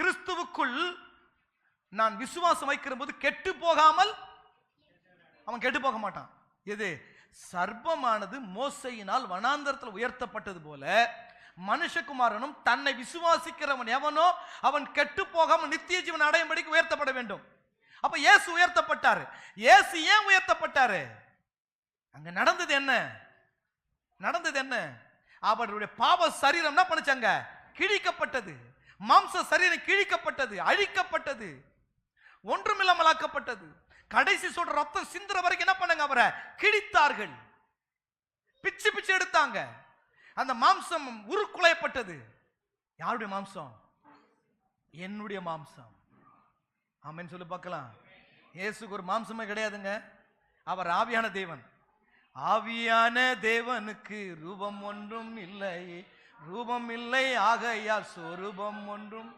கிறிஸ்துவுக்குள் நான் விசுவாசம் வைக்கிற போது கெட்டு போகாமல் அவன் கெட்டு போக மாட்டான். எது? சர்ப்பமானது மோசையினால் வனாந்தரத்தில் உயர்த்தப்பட்டது போல மனுஷகுமாரனும் தன்னை விசுவாசிக்கிறவன் எவனோ அவன் கெட்டு போகாமல் நித்திய ஜீவன் அடையும்படிக்கு உயர்த்தப்பட வேண்டும். அப்ப இயேசு உயர்த்தப்பட்டாரு. இயேசு ஏன் உயர்த்தப்பட்டாரு? அங்க நடந்தது என்ன? அவருடைய பாவ சரீரம் என்ன பண்ணுச்சாங்க? கிழிக்கப்பட்டது. மாம்ச சரீரம் கிழிக்கப்பட்டது, அழிக்கப்பட்டது, ஒன்றுமில்லாமலாக்கப்பட்டது. கடைசி சொல்ற ரத்தம் சிந்துற வரைக்கும் என்ன பண்ணாங்க? அவரை கிழித்தார்கள், பிச்சு பிச்சு எடுத்தாங்க. அந்த மாம்சம் உருக்குலையப்பட்டது. யாருடைய மாம்சம்? என்னுடைய மாம்சம். ஆமென் சொல்லி பார்க்கலாம். இயேசுக்கு ஒரு மாம்சமே கிடையாதுங்க. அவர் ஆவியான தேவன். ஆவியான தேவனுக்கு ரூபம் ஒன்றும் இல்லை, ரூபம் இல்லை ஆகையால் சொரூபம் ஒன்றும்